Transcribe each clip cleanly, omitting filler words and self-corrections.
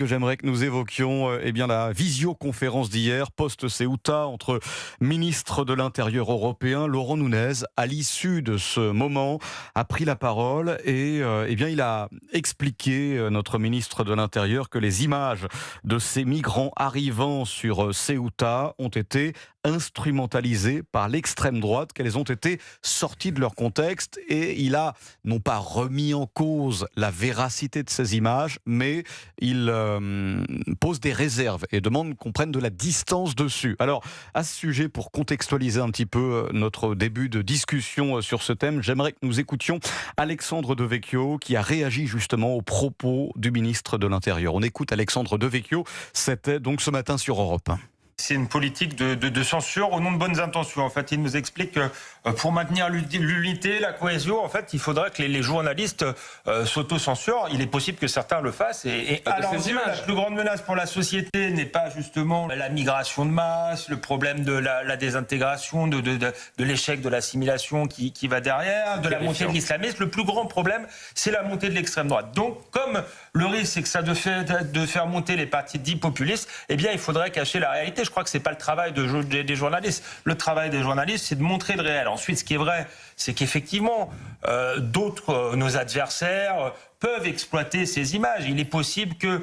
que j'aimerais que nous évoquions la visioconférence d'hier, post-Ceuta, entre ministre de l'Intérieur européen, Laurent Nunez, à l'issue de ce moment, a pris la parole et il a expliqué, notre ministre de l'Intérieur, que les images de ces migrants arrivant sur Ceuta ont été instrumentalisées par l'extrême droite, qu'elles ont été sorties de leur contexte, et il a non pas remis en cause la véracité de ces images, mais il pose des réserves et demande qu'on prenne de la distance dessus. Alors, à ce sujet, pour contextualiser un petit peu notre début de discussion sur ce thème, j'aimerais que nous écoutions Alexandre Devecchio, qui a réagi justement aux propos du ministre de l'Intérieur. On écoute Alexandre Devecchio, c'était donc ce matin sur Europe 1. C'est une politique de censure au nom de bonnes intentions. En fait, il nous explique que pour maintenir l'unité, la cohésion, en fait, il faudrait que les journalistes s'auto-censurent. Il est possible que certains le fassent. Et à leurs yeux, la plus grande menace pour la société n'est pas justement la migration de masse, le problème de la désintégration, de l'échec de l'assimilation qui va derrière, de la montée de l'islamisme. Le plus grand problème, c'est la montée de l'extrême droite. Donc, comme le risque, c'est que ça de faire monter les partis dits populistes, eh bien, il faudrait cacher la réalité. Je crois que c'est pas le travail des journalistes. Le travail des journalistes, c'est de montrer le réel. Ensuite, ce qui est vrai, c'est qu'effectivement, nos adversaires peuvent exploiter ces images. Il est possible que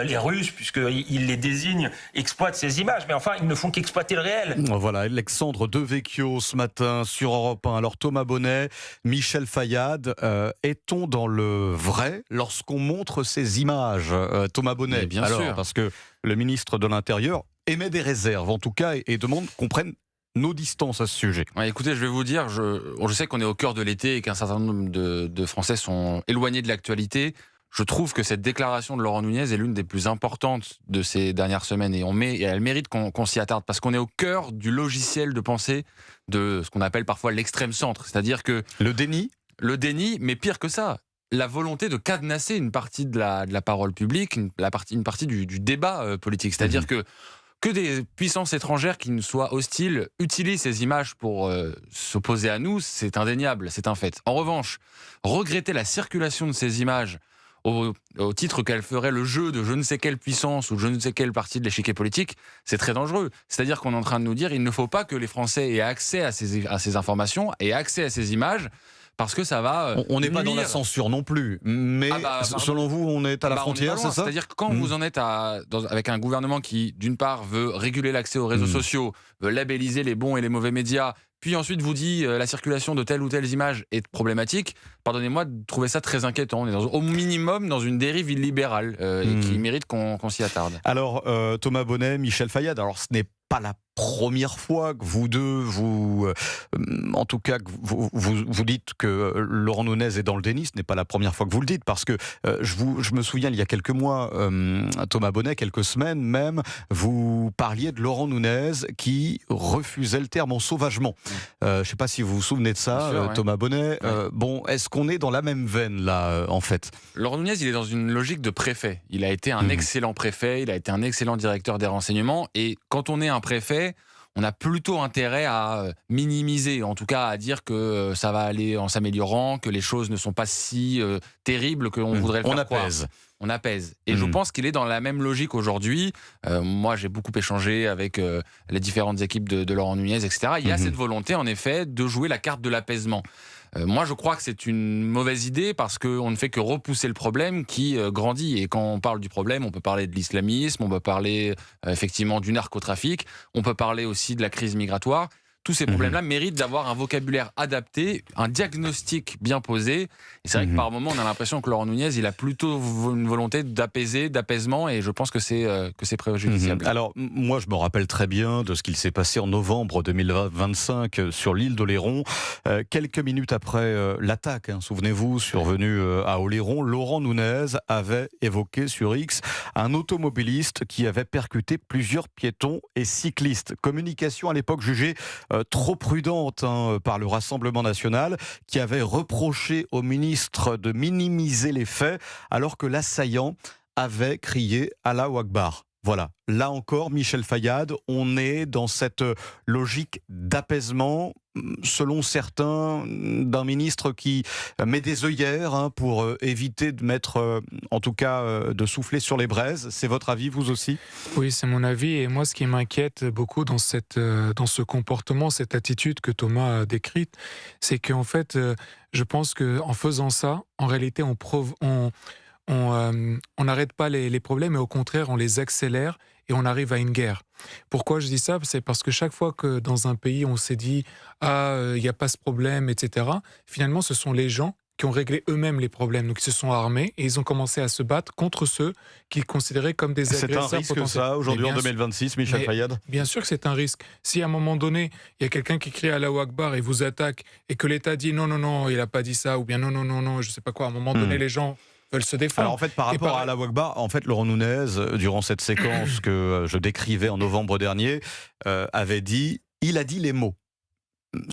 les Russes, puisqu'ils les désignent, exploitent ces images. Mais enfin, ils ne font qu'exploiter le réel. Voilà, Alexandre Devecchio ce matin sur Europe 1. Alors Thomas Bonnet, Michel Fayad, est-on dans le vrai lorsqu'on montre ces images, Thomas Bonnet? Bien sûr. Parce que le ministre de l'Intérieur émet des réserves, en tout cas, et demande qu'on prenne nos distances à ce sujet. Ouais, écoutez, je vais vous dire, je sais qu'on est au cœur de l'été et qu'un certain nombre de Français sont éloignés de l'actualité. Je trouve que cette déclaration de Laurent Nunez est l'une des plus importantes de ces dernières semaines et elle mérite qu'on s'y attarde parce qu'on est au cœur du logiciel de pensée de ce qu'on appelle parfois l'extrême centre. C'est-à-dire que... Le déni, mais pire que ça, la volonté de cadenasser une partie de la parole publique, une partie du débat politique. C'est-à-dire que des puissances étrangères qui nous soient hostiles utilisent ces images pour s'opposer à nous, c'est indéniable, c'est un fait. En revanche, regretter la circulation de ces images au titre qu'elles feraient le jeu de je ne sais quelle puissance ou je ne sais quelle partie de l'échiquier politique, c'est très dangereux. C'est-à-dire qu'on est en train de nous dire il ne faut pas que les Français aient accès à ces informations et accès à ces images, parce que ça va on n'est pas dans la censure non plus, mais selon vous, on est à la frontière, c'est ça? C'est-à-dire que quand vous en êtes avec un gouvernement qui, d'une part, veut réguler l'accès aux réseaux sociaux, veut labelliser les bons et les mauvais médias, puis ensuite vous dit la circulation de telle ou telle image est problématique, pardonnez-moi de trouver ça très inquiétant. On est au minimum dans une dérive illibérale et qui mérite qu'on s'y attarde. Alors, Thomas Bonnet, Michel Fayad, alors ce n'est pas la première fois que vous deux, en tout cas, que vous dites que Laurent Nunez est dans le déni. Ce n'est pas la première fois que vous le dites, parce que je me souviens, il y a quelques mois, Thomas Bonnet, quelques semaines même, vous parliez de Laurent Nunez qui refusait le terme ensauvagement. Je ne sais pas si vous vous souvenez de ça, sûr, Thomas Bonnet. Bon, est-ce qu'on est dans la même veine, là, en fait? Laurent Nunez, il est dans une logique de préfet. Il a été un excellent préfet, il a été un excellent directeur des renseignements, et quand on est un préfet, on a plutôt intérêt à minimiser, en tout cas à dire que ça va aller en s'améliorant, que les choses ne sont pas si terribles qu'on voudrait le faire croire. On apaise. Et je pense qu'il est dans la même logique aujourd'hui. Moi, j'ai beaucoup échangé avec les différentes équipes de Laurent Nunez, etc. Il y a cette volonté, en effet, de jouer la carte de l'apaisement. Moi, je crois que c'est une mauvaise idée parce qu'on ne fait que repousser le problème qui grandit. Et quand on parle du problème, on peut parler de l'islamisme, on peut parler effectivement du narcotrafic, on peut parler aussi de la crise migratoire. Tous ces problèmes-là méritent d'avoir un vocabulaire adapté, un diagnostic bien posé. Et c'est vrai que par moment, on a l'impression que Laurent Nunez, il a plutôt une volonté d'apaiser, d'apaisement, et je pense que c'est préjudiciable. Alors, moi, je me rappelle très bien de ce qu'il s'est passé en novembre 2025 sur l'île d'Oléron. Quelques minutes après l'attaque, souvenez-vous, survenue à Oléron, Laurent Nunez avait évoqué sur X un automobiliste qui avait percuté plusieurs piétons et cyclistes. Communication à l'époque jugée trop prudente par le Rassemblement national, qui avait reproché au ministre de minimiser les faits alors que l'assaillant avait crié Allahu Akbar. Voilà, là encore, Michel Fayad, on est dans cette logique d'apaisement. selon certains, d'un ministre qui met des œillères pour éviter de mettre, en tout cas, de souffler sur les braises. C'est votre avis, vous aussi ? Oui, c'est mon avis. Et moi, ce qui m'inquiète beaucoup dans ce comportement, cette attitude que Thomas a décrite, c'est qu'en fait, je pense qu'en faisant ça, en réalité, on n'arrête pas les problèmes, et au contraire, on les accélère et on arrive à une guerre. Pourquoi je dis ça ? C'est parce que chaque fois que dans un pays, on s'est dit « Ah, il n'y a pas ce problème, etc. », finalement, ce sont les gens qui ont réglé eux-mêmes les problèmes. Donc, ils se sont armés et ils ont commencé à se battre contre ceux qu'ils considéraient comme des agresseurs potentiels. C'est un risque, ça, aujourd'hui, en 2026, Michel Fayad ? Bien sûr que c'est un risque. Si à un moment donné, il y a quelqu'un qui crie Allahu Akbar et vous attaque, et que l'État dit « Non, non, non, il n'a pas dit ça », ou bien « Non, non, non, non, je ne sais pas quoi », à un moment donné, les gens veulent se défendre. Alors en fait, par rapport à Allahu Akbar, en fait, Laurent Nunez, durant cette séquence que je décrivais en novembre dernier, avait dit, il a dit les mots.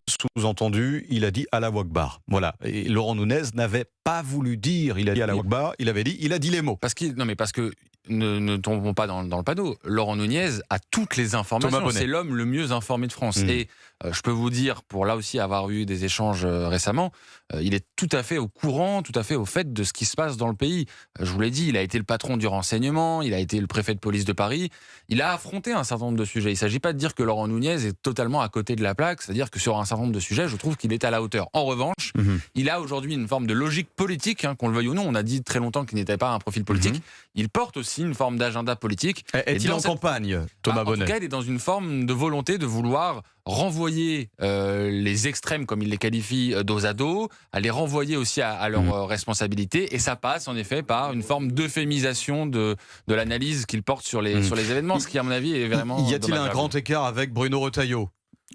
Sous-entendu, il a dit Allahu Akbar. Voilà. Et Laurent Nunez n'avait pas voulu dire il a dit Allahu Akbar, il avait dit il a dit les mots. Parce que ne tombons pas dans le panneau. Laurent Nunez a toutes les informations. C'est l'homme le mieux informé de France. Et je peux vous dire, pour là aussi avoir eu des échanges récemment, il est tout à fait au courant, tout à fait au fait de ce qui se passe dans le pays. Je vous l'ai dit, il a été le patron du renseignement, il a été le préfet de police de Paris. Il a affronté un certain nombre de sujets. Il ne s'agit pas de dire que Laurent Nunez est totalement à côté de la plaque, c'est-à-dire que sur un certain nombre de sujets, je trouve qu'il est à la hauteur. En revanche, il a aujourd'hui une forme de logique politique, qu'on le veuille ou non. On a dit très longtemps qu'il n'était pas un profil politique. Il porte aussi une forme d'agenda politique. Est-il en campagne, Thomas Bonnet ? En tout cas, il est dans une forme de volonté de vouloir renvoyer les extrêmes, comme il les qualifie, dos à dos, à les renvoyer aussi à leurs responsabilités. Et ça passe, en effet, par une forme d'euphémisation de l'analyse qu'il porte sur les événements, ce qui, à mon avis, est vraiment Y a-t-il dommageable. un grand écart avec Bruno Retailleau ?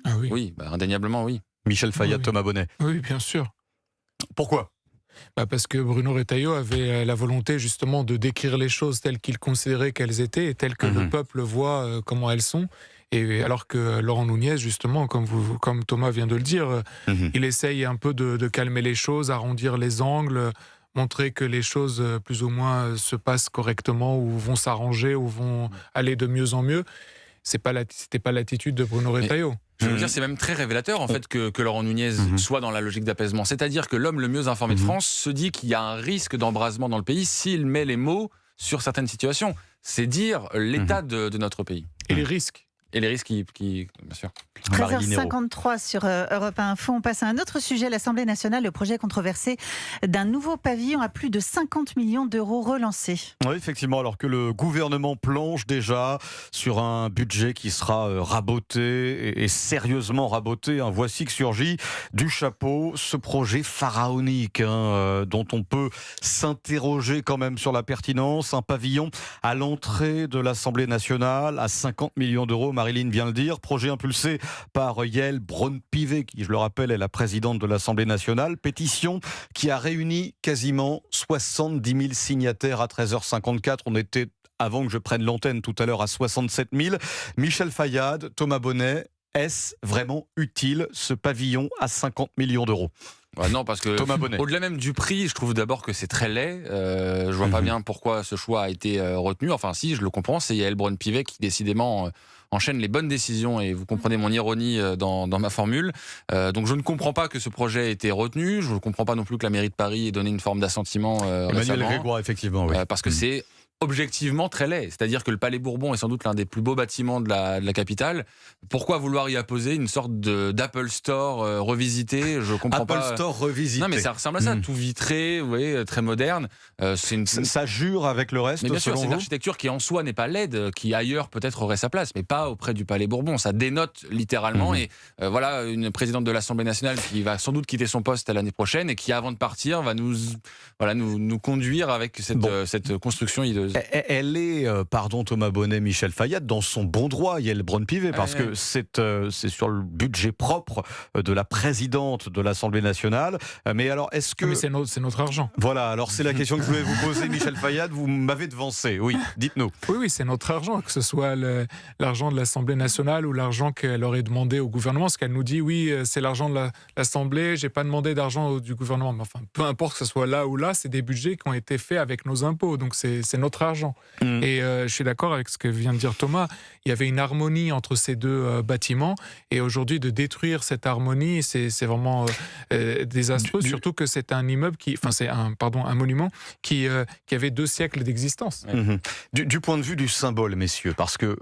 Ah oui. Oui, indéniablement, oui. Michel Fayad, Oui. Thomas Bonnet. Oui, bien sûr. Pourquoi ? Parce que Bruno Retailleau avait la volonté justement de décrire les choses telles qu'il considérait qu'elles étaient et telles que le peuple voit comment elles sont. Et alors que Laurent Nunez, justement, comme Thomas vient de le dire, il essaye un peu de calmer les choses, arrondir les angles, montrer que les choses plus ou moins se passent correctement ou vont s'arranger ou vont aller de mieux en mieux. C'était pas l'attitude de Bruno Retailleau. Je veux dire, c'est même très révélateur en fait que Laurent Nunez soit dans la logique d'apaisement. C'est-à-dire que l'homme le mieux informé de France se dit qu'il y a un risque d'embrasement dans le pays s'il met les mots sur certaines situations. C'est dire l'état de notre pays. Et les risques. Et les risques qui bien sûr. 13h53 sur Europe 1 Info. On passe à un autre sujet. L'Assemblée nationale, le projet controversé d'un nouveau pavillon à plus de 50 millions d'euros relancé. Oui, effectivement, alors que le gouvernement planche déjà sur un budget qui sera raboté et sérieusement raboté. Voici que surgit du chapeau ce projet pharaonique dont on peut s'interroger quand même sur la pertinence. Un pavillon à l'entrée de l'Assemblée nationale à 50 millions d'euros. Marilyn vient le dire. Projet impulsé par Yael Braun-Pivet, qui, je le rappelle, est la présidente de l'Assemblée nationale. Pétition qui a réuni quasiment 70 000 signataires à 13h54. On était, avant que je prenne l'antenne tout à l'heure, à 67 000. Michel Fayad, Thomas Bonnet, est-ce vraiment utile ce pavillon à 50 millions d'euros ? Non, parce que au-delà même du prix, je trouve d'abord que c'est très laid. Je vois pas bien pourquoi ce choix a été retenu. Enfin, si, je le comprends. C'est Yael Braun-Pivet qui décidément enchaîne les bonnes décisions. Et vous comprenez mon ironie dans ma formule. Donc, je ne comprends pas que ce projet ait été retenu. Je ne comprends pas non plus que la mairie de Paris ait donné une forme d'assentiment Emmanuel récemment. Grégoire, effectivement, oui. Parce que c'est objectivement très laid. C'est-à-dire que le Palais Bourbon est sans doute l'un des plus beaux bâtiments de la capitale. Pourquoi vouloir y apposer une sorte d'Apple Store revisité ? Je comprends pas. Apple Store revisité. Non, mais ça ressemble à ça, tout vitré, vous voyez, très moderne. Ça jure avec le reste, mais bien sûr, c'est une vous architecture qui en soi n'est pas laide, qui ailleurs peut-être aurait sa place, mais pas auprès du Palais Bourbon. Ça dénote littéralement. Et voilà une présidente de l'Assemblée nationale qui va sans doute quitter son poste l'année prochaine et qui, avant de partir, va nous conduire avec cette construction hideuse. Elle est, pardon Thomas Bonnet, Michel Fayad, dans son bon droit, Yael Braun-Pivet, parce que c'est sur le budget propre de la présidente de l'Assemblée nationale. Mais alors, est-ce que... Mais c'est notre argent. Voilà, alors c'est la question que je voulais vous poser, Michel Fayad, vous m'avez devancé. Oui, dites-nous. Oui, c'est notre argent, que ce soit l'argent de l'Assemblée nationale ou l'argent qu'elle aurait demandé au gouvernement. Parce qu'elle nous dit, oui, c'est l'argent de l'Assemblée, j'ai pas demandé d'argent du gouvernement. Mais enfin, peu importe que ce soit là ou là, c'est des budgets qui ont été faits avec nos impôts. Donc c'est notre notre argent. Et je suis d'accord avec ce que vient de dire Thomas. Il y avait une harmonie entre ces deux bâtiments, et aujourd'hui de détruire cette harmonie, c'est vraiment désastreux. Surtout que c'est un immeuble un monument qui avait 2 siècles d'existence. Du point de vue du symbole, messieurs, parce que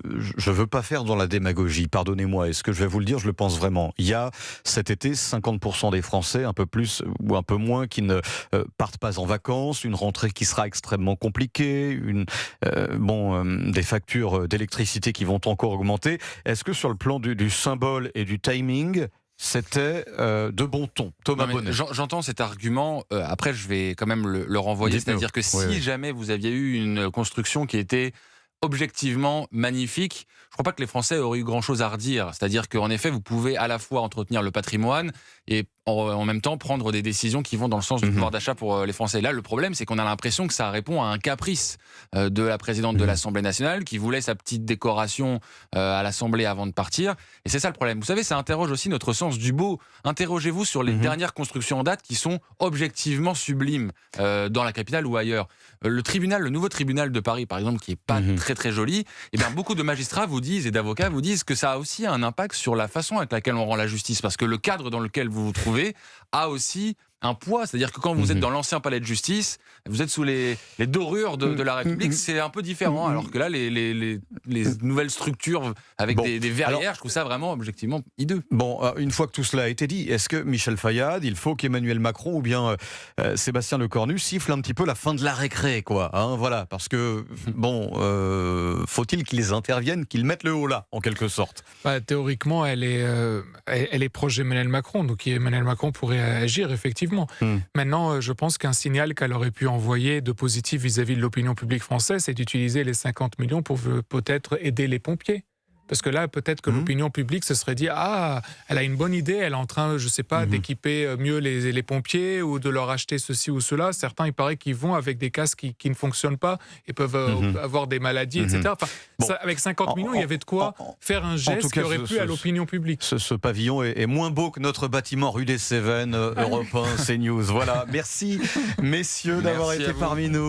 je ne veux pas faire dans la démagogie, pardonnez-moi, et ce que je vais vous le dire, je le pense vraiment. Il y a cet été 50% des Français, un peu plus ou un peu moins, qui ne partent pas en vacances, une rentrée qui sera extrêmement compliquée, des factures d'électricité qui vont encore augmenter. Est-ce que sur le plan du symbole et du timing, c'était de bon ton? Thomas Bonnet. J'entends cet argument. Après, je vais quand même le renvoyer. C'est-à-dire que si jamais vous aviez eu une construction qui était objectivement magnifique, je ne crois pas que les Français auraient eu grand-chose à redire. C'est-à-dire qu'en effet, vous pouvez à la fois entretenir le patrimoine et en même temps prendre des décisions qui vont dans le sens du pouvoir d'achat pour les Français. Là, le problème, c'est qu'on a l'impression que ça répond à un caprice de la présidente de l'Assemblée nationale qui voulait sa petite décoration à l'Assemblée avant de partir. Et c'est ça le problème. Vous savez, ça interroge aussi notre sens du beau. Interrogez-vous sur les dernières constructions en date qui sont objectivement sublimes dans la capitale ou ailleurs. Le nouveau tribunal de Paris, par exemple, qui est pas très très joli, eh bien, beaucoup de magistrats vous disent et d'avocats vous disent que ça a aussi un impact sur la façon avec laquelle on rend la justice, parce que le cadre dans lequel vous vous trouvez a aussi un poids, c'est-à-dire que quand vous êtes dans l'ancien palais de justice, vous êtes sous les dorures de la République, c'est un peu différent, alors que là, les nouvelles structures avec des verrières, je trouve ça vraiment objectivement hideux. Bon, une fois que tout cela a été dit, est-ce que Michel Fayad, il faut qu'Emmanuel Macron ou bien Sébastien Lecornu siffle un petit peu la fin de la récré, quoi, hein, voilà, parce que, faut-il qu'ils interviennent, qu'ils mettent le haut là, en quelque sorte? Théoriquement, elle est proche d'Emmanuel Macron, donc Emmanuel Macron pourrait agir, effectivement. Maintenant, je pense qu'un signal qu'elle aurait pu envoyer de positif vis-à-vis de l'opinion publique française, c'est d'utiliser les 50 millions pour peut-être aider les pompiers. Parce que là, peut-être que l'opinion publique se serait dit « Ah, elle a une bonne idée, elle est en train, je ne sais pas, d'équiper mieux les pompiers ou de leur acheter ceci ou cela. » Certains, il paraît qu'ils vont avec des casques qui ne fonctionnent pas et peuvent avoir des maladies, etc. Enfin, avec 50 millions, il y avait de quoi faire un geste qui aurait plu à l'opinion publique. Ce pavillon est moins beau que notre bâtiment rue des Cévennes, Europe 1, CNews. Voilà, merci messieurs d'avoir été parmi nous.